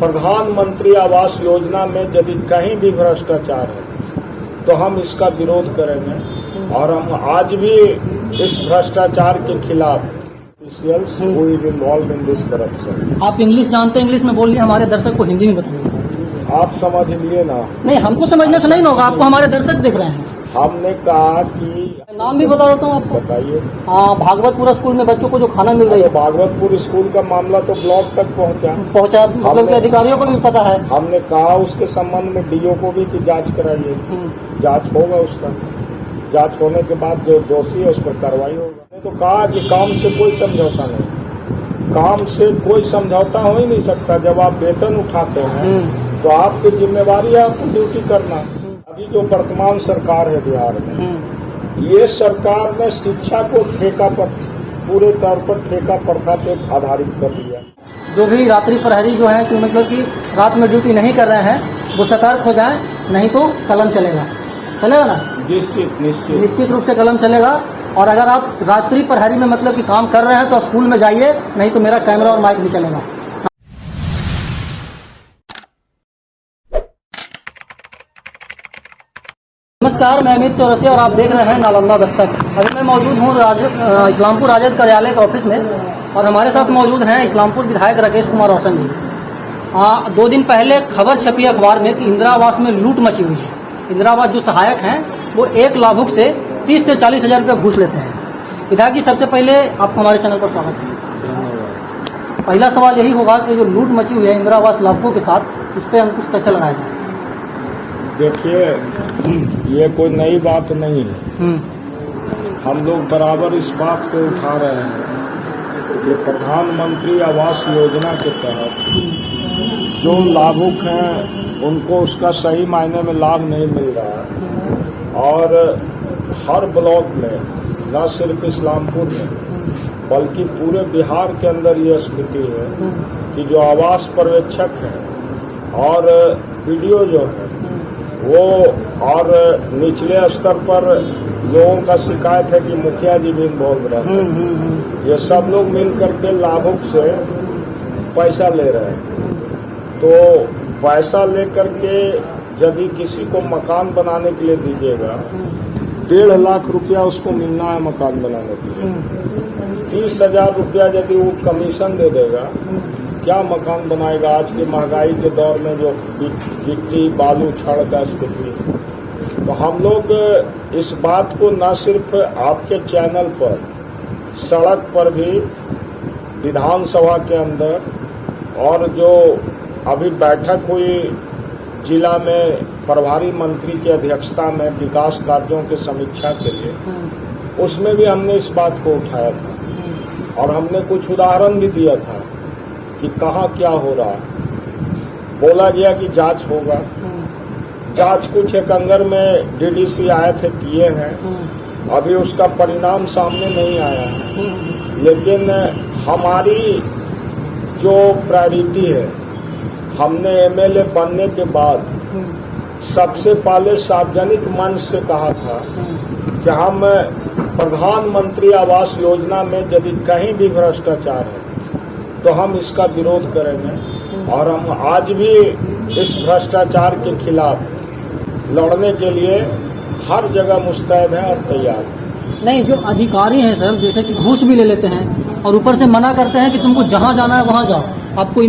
प्रधानमंत्री आवास योजना में यदि कहीं भी भ्रष्टाचार है तो हम इसका विरोध करेंगे और हम आज भी इस भ्रष्टाचार के खिलाफ officials who is involve in this corruption. आप इंग्लिश जानते हैं, इंग्लिश में बोलिए, हमारे दर्शक को हिंदी में बताइए। आप समझ लिए ना। नहीं, हमको समझने से नहीं होगा, आपको हमारे दर्शक देख रहे हैं। हमने कहा कि नाम भी बता देता हूँ आपको। बताइए। हाँ, भागवतपुर स्कूल में बच्चों को जो खाना मिल रही है, भागवतपुर स्कूल का मामला तो ब्लॉक तक पहुँचा, मतलब कि अधिकारियों को भी पता है। हमने कहा उसके संबंध में डीओ को भी कि जांच कराइए, जांच होगा, उसका जांच होने के बाद जो दोषी है उस पर कार्रवाई होगा। तो कहा कि काम से कोई समझौता नहीं, काम से कोई समझौता हो ही नहीं सकता। जब आप वेतन उठाते हैं तो आपकी जिम्मेवारी है आपको ड्यूटी करना। अभी जो वर्तमान सरकार है बिहार में, ये सरकार ने शिक्षा को ठेका पर, पूरे तौर पर ठेका प्रथा पे आधारित कर दिया। जो भी रात्रि प्रहरी जो है कि मतलब कि रात में ड्यूटी नहीं कर रहे हैं, वो सतर्क हो जाए, नहीं तो कलम चलेगा ना। निश्चित रूप से कलम चलेगा। और अगर आप रात्रि प्रहरी में मतलब कि काम कर रहे हैं तो स्कूल में जाइए, नहीं तो मेरा कैमरा और माइक भी चलेगा। नमस्कार, मैं अमित चौरसिया और आप देख रहे हैं नालंदा दस्तक। अभी मैं मौजूद हूँ इस्लामपुर राजद कार्यालय के ऑफिस में और हमारे साथ मौजूद हैं इस्लामपुर विधायक राकेश कुमार रोशन जी। 2 दिन पहले खबर छपी अखबार में कि इंदिरा आवास में लूट मची हुई है। इंदिरा आवास जो सहायक हैं वो एक लाभुक से 30 से 40 हजार रुपया घूस लेते हैं। विधायक जी, सबसे पहले आपको हमारे चैनल पर स्वागत है। पहला सवाल यही होगा कि जो लूट मची हुई है इंदिरा आवास लाभुकों के साथ, इस पर अंकुश कैसे लगाया जाए? देखिए, ये कोई नई बात नहीं है। हम लोग बराबर इस बात को उठा रहे हैं कि प्रधानमंत्री आवास योजना के तहत जो लाभुक हैं उनको उसका सही मायने में लाभ नहीं मिल रहा है। और हर ब्लॉक में, न सिर्फ इस्लामपुर में बल्कि पूरे बिहार के अंदर ये स्थिति है कि जो आवास पर्यवेक्षक हैं और वीडियो जो है वो, और निचले स्तर पर लोगों का शिकायत है कि मुखिया जी भी इन्वॉल्व रहते हैं। ये सब लोग मिल करके लाभुक से पैसा ले रहे हैं। तो पैसा लेकर के यदि किसी को मकान बनाने के लिए दीजिएगा, 1.5 लाख रुपया उसको मिलना है मकान बनाने के लिए। 30,000 रुपया यदि वो कमीशन दे देगा, क्या मकान बनाएगा? आज की महंगाई के दौर में जो गिट्टी बालू छड़ का स्थिति। तो हम लोग इस बात को न सिर्फ आपके चैनल पर, सड़क पर भी, विधानसभा के अंदर, और जो अभी बैठक हुई जिला में प्रभारी मंत्री की अध्यक्षता में विकास कार्यों की समीक्षा के लिए, उसमें भी हमने इस बात को उठाया था और हमने कुछ उदाहरण भी दिया था कि कहाँ क्या हो रहा है। बोला गया कि जांच होगा। जांच कुछ एक अंदर में डीडीसी आए थे, किए हैं, अभी उसका परिणाम सामने नहीं आया है। लेकिन हमारी जो प्रायोरिटी है, हमने एमएलए बनने के बाद सबसे पहले सार्वजनिक मंच से कहा था कि हम प्रधानमंत्री आवास योजना में यदि कहीं भी भ्रष्टाचार है तो हम इसका विरोध करेंगे और हम आज भी इस भ्रष्टाचार के खिलाफ लड़ने के लिए हर जगह मुस्तैद हैं और तैयार हैं। नहीं, जो अधिकारी हैं सर, जैसे कि घूस भी ले लेते हैं और ऊपर से मना करते हैं कि तुमको जहां जाना है वहां जाओ, आपको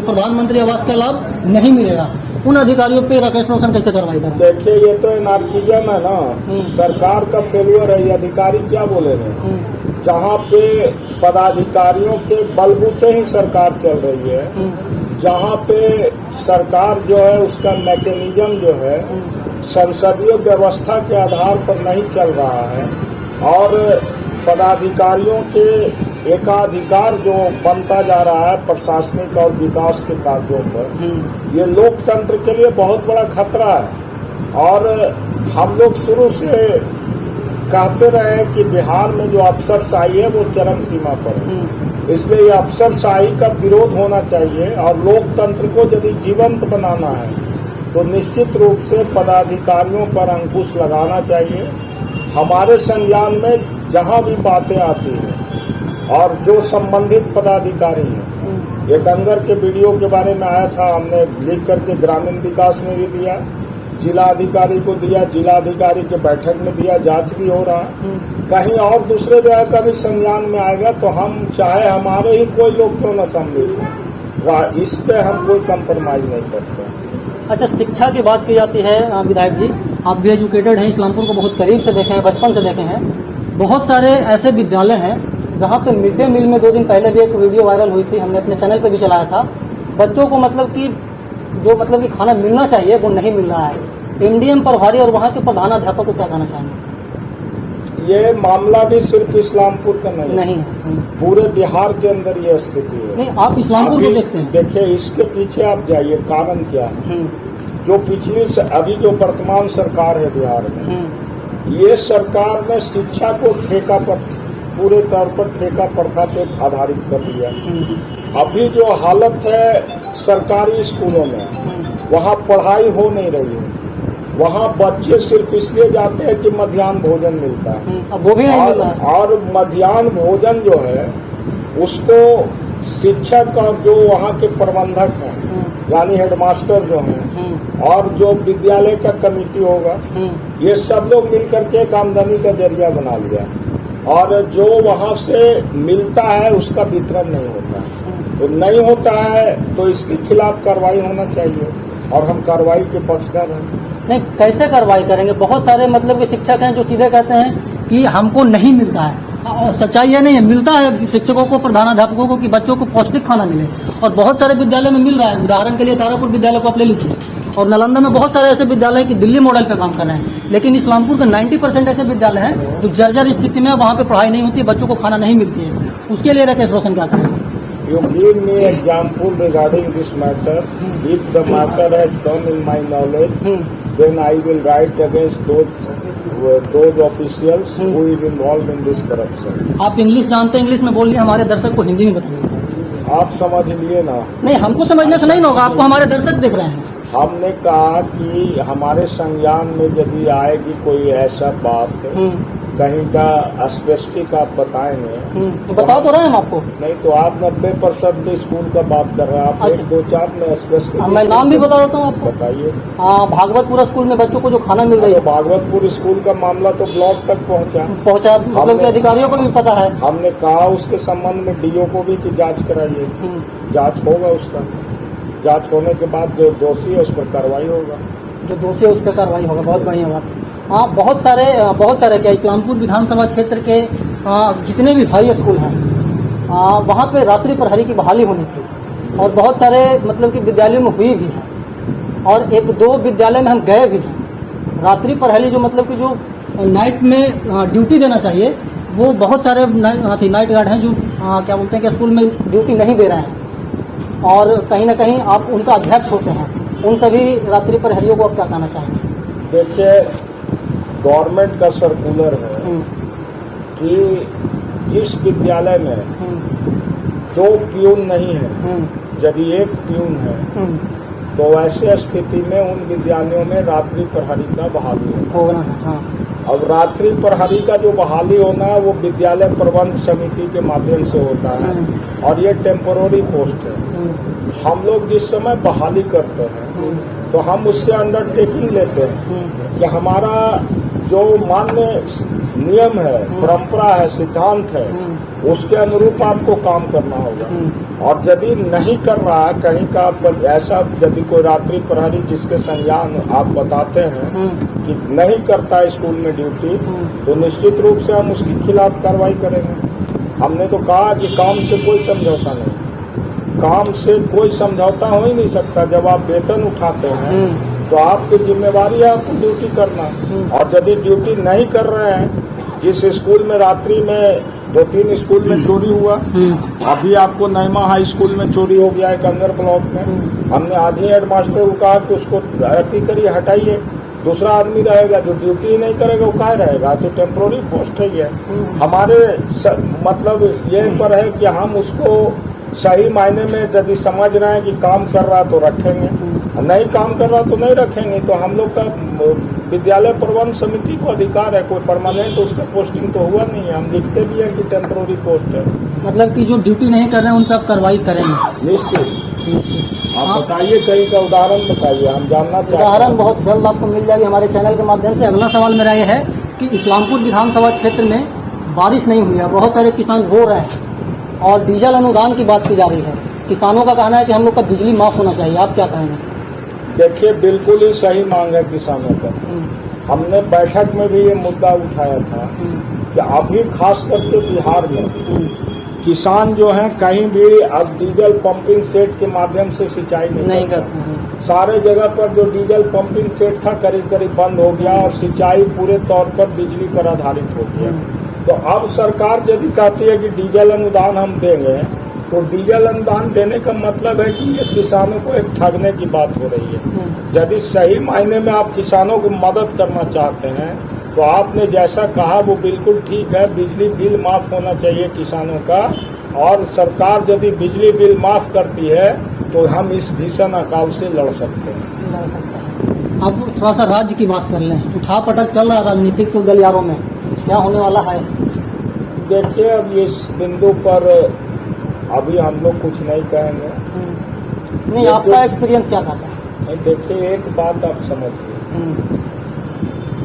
प्रधानमंत्री आवास का लाभ नहीं मिलेगा, उन अधिकारियों पे राकेश रोशन कैसे कार्रवाई करें? देखिए, ये तो एनार्किज्म है ना, सरकार का फेलियर है। ये अधिकारी क्या बोलेंगे? जहाँ पे पदाधिकारियों के बलबूते ही सरकार चल रही है, जहाँ पे सरकार जो है उसका मैकेनिज्म जो है संसदीय व्यवस्था के आधार पर नहीं चल रहा है और पदाधिकारियों के एकाधिकार जो बनता जा रहा है प्रशासनिक और विकास के कार्यों पर, ये लोकतंत्र के लिए बहुत बड़ा खतरा है। और हम लोग शुरू से कहते रहे कि बिहार में जो अफसरशाही है वो चरम सीमा पर है, इसलिए ये अफसरशाही का विरोध होना चाहिए और लोकतंत्र को यदि जीवंत बनाना है तो निश्चित रूप से पदाधिकारियों पर अंकुश लगाना चाहिए। हमारे संज्ञान में जहां भी बातें आती हैं और जो संबंधित पदाधिकारी हैं एक अंगर के वीडियो के बारे में आया था, हमने लिख करके ग्रामीण विकास में भी दिया, जिला अधिकारी को दिया, जिला अधिकारी के बैठक में दिया, जांच भी हो रहा है। कहीं और दूसरे जगह का भी संज्ञान में आएगा तो हम चाहे हमारे ही कोई लोग क्यों न सम्मिलित हों, इस पे हम कोई कंप्रोमाइज नहीं करते। अच्छा, शिक्षा की बात की जाती है विधायक जी, आप भी एजुकेटेड हैं, इस्लामपुर को बहुत करीब से देखे हैं, बचपन से देखे हैं। बहुत सारे ऐसे विद्यालय हैं जहाँ पे मिड डे मील में 2 दिन पहले भी एक वीडियो वायरल हुई थी, हमने अपने चैनल पे भी चलाया था। बच्चों को मतलब कि खाना मिलना चाहिए वो नहीं मिल रहा है। एमडीएम प्रभारी और वहाँ के प्रधानाध्यापक को क्या कहना चाहेंगे? ये मामला भी सिर्फ इस्लामपुर का नहीं है, पूरे बिहार के अंदर ये स्थिति है। नहीं, आप इस्लामपुर को देखते हैं। देखिए, इसके पीछे आप जाइए, कारण क्या है। जो अभी जो वर्तमान सरकार है बिहार में, ये सरकार ने शिक्षा को ठेका पर, पूरे तौर पर ठेका प्रथा पे आधारित कर दिया। अभी जो हालत है सरकारी स्कूलों में, वहाँ पढ़ाई हो नहीं रही है। वहाँ बच्चे सिर्फ इसलिए जाते हैं कि मध्याह्न भोजन मिलता है, अब वो भी नहीं मिल रहा है। और मध्याह्न भोजन जो है उसको शिक्षक और जो वहाँ के प्रबंधक हैं, यानी हेडमास्टर जो हैं, और जो विद्यालय का कमेटी होगा, ये सब लोग मिलकर के एक आमदनी का जरिया बना लिया, और जो वहाँ से मिलता है उसका वितरण नहीं होता। तो नहीं होता है तो इसके खिलाफ कार्रवाई होना चाहिए, और हम कार्रवाई के पक्षधर हैं। नहीं, कैसे कार्रवाई करेंगे? बहुत सारे मतलब के शिक्षक हैं जो सीधे कहते हैं कि हमको नहीं मिलता है, और सच्चाई यह नहीं है, मिलता है शिक्षकों को, प्रधानाध्यापकों को, कि बच्चों को पौष्टिक खाना मिले, और बहुत सारे विद्यालय में मिल रहा है। उदाहरण के लिए तारापुर विद्यालय को आप ले लीजिए, और नालंदा में बहुत सारे ऐसे विद्यालय हैं कि दिल्ली मॉडल पे काम कर रहे हैं। लेकिन इस्लामपुर के 90% ऐसे विद्यालय हैं जो जर्जर स्थिति में, वहाँ पे पढ़ाई नहीं होती है, बच्चों को खाना नहीं मिलती है। उसके लिए राकेश रोशन क्या करेंगे? You give me example regarding this matter. If the matter has come in my knowledge, then I will write against those officials who is involved in this corruption. आप इंग्लिश जानते हैं, इंग्लिश में बोलिए, हमारे दर्शक को हिंदी में बताइए। आप समझ लिए ना। नहीं, हमको समझने से नहीं होगा, आपको हमारे दर्शक देख रहे हैं। हमने कहा कि हमारे संज्ञान में यदि आएगी कोई ऐसा बात, कहीं का स्पेसिफिक आप बताएंगे तो बता तो रहे हैं हम आपको। नहीं तो आप 90% के स्कूल का बात कर रहे हैं, आप अच्छा। 2-4 में स्पेसिफिक। मैं नाम भी बता देता हूँ आपको। बताइए। हाँ, भागवतपुरा स्कूल में बच्चों को जो खाना मिल रही है, भागवतपुर स्कूल का मामला तो ब्लॉक तक पहुंचा, मतलब के अधिकारियों को भी पता है। हमने कहा उसके संबंध में डीओ को भी कि जांच कराइए, जांच होगा, उसका जांच होने के बाद जो दोषी है उस पर कार्रवाई होगा, जो दोषी है उस पर कार्रवाई होगा। बहुत बढ़िया बात। हाँ, बहुत सारे क्या इस्लामपुर विधानसभा क्षेत्र के जितने भी हाई स्कूल हैं, वहाँ पे रात्रि प्रहरी की बहाली होनी थी, और बहुत सारे मतलब कि विद्यालयों में हुई भी है, और 1-2 विद्यालय में हम गए भी हैं। रात्रि प्रहरी जो मतलब कि जो नाइट में ड्यूटी देना चाहिए, वो बहुत सारे नाइट गार्ड हैं जो क्या बोलते हैं कि स्कूल में ड्यूटी नहीं दे रहे हैं, और कहीं ना कहीं आप उनका अध्यक्ष होते हैं। उन सभी रात्रि प्रहरियों को आप क्या कहना चाहेंगे? देखिए, गवर्नमेंट का सर्कुलर है कि जिस विद्यालय में 2 प्यून नहीं है, यदि 1 प्यून है, तो ऐसे स्थिति में उन विद्यालयों में रात्रि प्रहरी का बहाली होना है। हाँ। अब रात्रि प्रहरी का जो बहाली होना है वो विद्यालय प्रबंध समिति के माध्यम से होता है, और ये टेम्पोररी पोस्ट है। हम लोग जिस समय बहाली करते हैं तो हम उससे अंडरटेकिंग लेते हैं कि हमारा जो मान्य नियम है, परंपरा है, सिद्धांत है, उसके अनुरूप आपको काम करना होगा। और यदि नहीं कर रहा है कहीं का ऐसा, यदि कोई रात्रि प्रहरी जिसके संज्ञान आप बताते हैं कि नहीं करता है स्कूल में ड्यूटी, तो निश्चित रूप से हम उसके खिलाफ कार्रवाई करेंगे। हमने तो कहा कि काम से कोई समझौता नहीं, काम से कोई समझौता हो ही नहीं सकता। जब आप वेतन उठाते हैं तो आपकी जिम्मेवारी है आपको ड्यूटी करना, और यदि ड्यूटी नहीं कर रहे हैं, जिस स्कूल में रात्रि में 2-3 स्कूल में चोरी हुआ, अभी आपको नईमा हाई स्कूल में चोरी हो गया है कंगर ब्लॉक में, हमने आज ही हेडमास्टर को कहा कि उसको अति करिए, हटाइए, दूसरा आदमी रहेगा जो ड्यूटी ही नहीं करेगा, वो कहाँ रहेगा? तो टेम्पोररी पोस्ट है ये। हमारे मतलब ये पर है कि हम उसको सही मायने में यदि समझ रहे हैं कि काम कर रहा तो रखेंगे, नहीं काम कर रहा तो नहीं रखेंगे। तो हम लोग का विद्यालय प्रबंध समिति को अधिकार है, कोई परमानेंट उसका पोस्टिंग तो हुआ नहीं है। हम लिखते भी हैं कि टेम्पोररी पोस्ट है। मतलब कि जो ड्यूटी नहीं कर रहे हैं उन पर आप कार्रवाई करेंगे? निश्चित। आप बताइए, कहीं का उदाहरण बताइए, हम जानना चाहते हैं। उदाहरण बहुत जल्द आपको मिल जाएगी हमारे चैनल के माध्यम से। अगला सवाल मेरा ये है कि इस्लामपुर विधानसभा क्षेत्र में बारिश नहीं हुई है, बहुत सारे किसान रो रहे हैं और डीजल अनुदान की बात की जा रही है। किसानों का कहना है कि हम लोग का बिजली माफ होना चाहिए, आप क्या कहेंगे? देखिए, बिल्कुल ही सही मांग है किसानों का। हमने बैठक में भी ये मुद्दा उठाया था कि अभी खास करके बिहार में किसान जो हैं कहीं भी अब डीजल पंपिंग सेट के माध्यम से सिंचाई नहीं करते हैं। सारे जगह पर जो डीजल पंपिंग सेट था करीब करीब बंद हो गया और सिंचाई पूरे तौर पर बिजली पर आधारित हो गया। तो अब सरकार यदि कहती है कि डीजल अनुदान हम देंगे, तो डीजल अनुदान देने का मतलब है कि ये किसानों को एक ठगने की बात हो रही है। यदि सही मायने में आप किसानों को मदद करना चाहते हैं तो आपने जैसा कहा वो बिल्कुल ठीक है, बिजली बिल माफ होना चाहिए किसानों का। और सरकार यदि बिजली बिल माफ करती है तो हम इस भीषण अकाल से लड़ सकते हैं। अब थोड़ा सा राज्य की बात कर लें। उठा पटक चल रहा है राजनीतिक गलियारों में, क्या होने वाला है? देखिए, अब इस बिंदु पर अभी हम लोग कुछ नहीं कहेंगे। नहीं, आपका एक्सपीरियंस क्या था? देखिए, एक बात आप समझिए,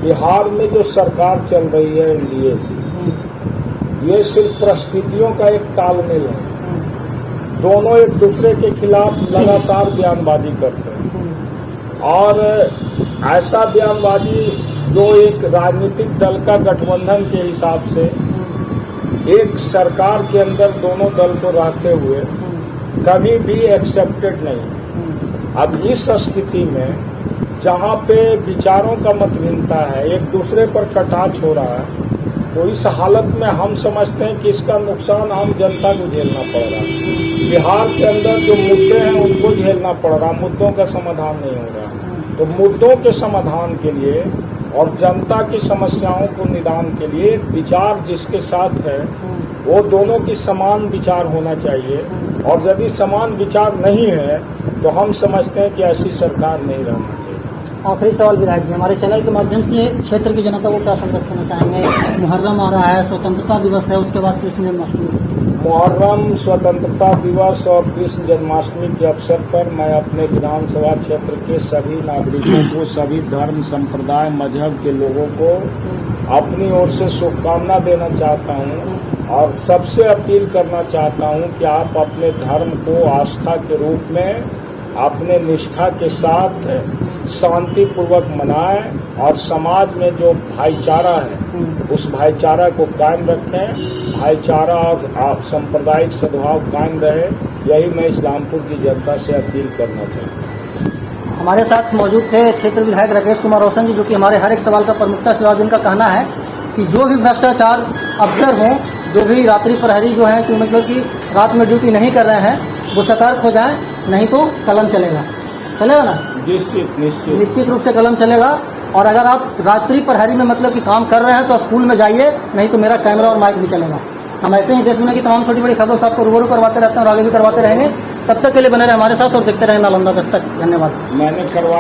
बिहार में जो सरकार चल रही है एनडीए की, ये सिर्फ परिस्थितियों का एक तालमेल है। दोनों एक दूसरे के खिलाफ लगातार बयानबाजी करते हैं और ऐसा बयानबाजी जो एक राजनीतिक दल का गठबंधन के हिसाब से एक सरकार के अंदर दोनों दल को रहते हुए कभी भी एक्सेप्टेड नहीं। अब इस स्थिति में जहाँ पे विचारों का मतभिन्नता है, एक दूसरे पर कटाक्ष हो रहा है, तो इस हालत में हम समझते हैं कि इसका नुकसान आम जनता को झेलना पड़ रहा है। बिहार के अंदर जो मुद्दे हैं उनको झेलना पड़ रहा, मुद्दों का समाधान नहीं हो रहा। तो मुद्दों के समाधान के लिए और जनता की समस्याओं को निदान के लिए विचार जिसके साथ है वो दोनों की समान विचार होना चाहिए। और यदि समान विचार नहीं है तो हम समझते हैं कि ऐसी सरकार नहीं रहना चाहिए। आखिरी सवाल विधायक जी, हमारे चैनल के माध्यम से क्षेत्र की जनता को क्या संदेश देना चाहेंगे? मुहर्रम आ रहा है, स्वतंत्रता दिवस है, उसके बाद कृष्ण जन्माष्टमी। मुहर्रम, स्वतंत्रता दिवस और कृष्ण जन्माष्टमी के अवसर पर मैं अपने विधानसभा क्षेत्र के सभी नागरिकों को, सभी धर्म संप्रदाय मजहब के लोगों को अपनी ओर से शुभकामना देना चाहता हूँ और सबसे अपील करना चाहता हूँ कि आप अपने धर्म को आस्था के रूप में अपने निष्ठा के साथ शांतिपूर्वक मनाएं और समाज में जो भाईचारा है उस भाईचारा को कायम रखें। भाईचारा और सांप्रदायिक सद्भाव कायम रहे, यही मैं इस्लामपुर की जनता से अपील करना चाहता हूँ। हमारे साथ मौजूद थे क्षेत्र विधायक राकेश कुमार रोशन जी, जो कि हमारे हर एक सवाल का प्रमुखता से जवाब। इनका कहना है कि जो भी भ्रष्टाचार अफसर हों, जो भी रात्रि प्रहरी जो है कि मतलब कि रात में ड्यूटी नहीं कर रहे हैं, वो सतर्क हो जाएं, नहीं तो कलम चलेगा ना? निश्चित रूप से कलम चलेगा। और अगर आप रात्रि प्रहरी में मतलब कि काम कर रहे हैं तो स्कूल में जाइए, नहीं तो मेरा कैमरा और माइक भी चलेगा। हम ऐसे ही देश दुनिया की तमाम छोटी बड़ी खबरों से आपको रूबरू करवाते रहते हैं और आगे भी करवाते रहेंगे। तब तक के लिए बने रहे हमारे साथ और देखते रहे नालंदा दस्तक। धन्यवाद। मैंने करवा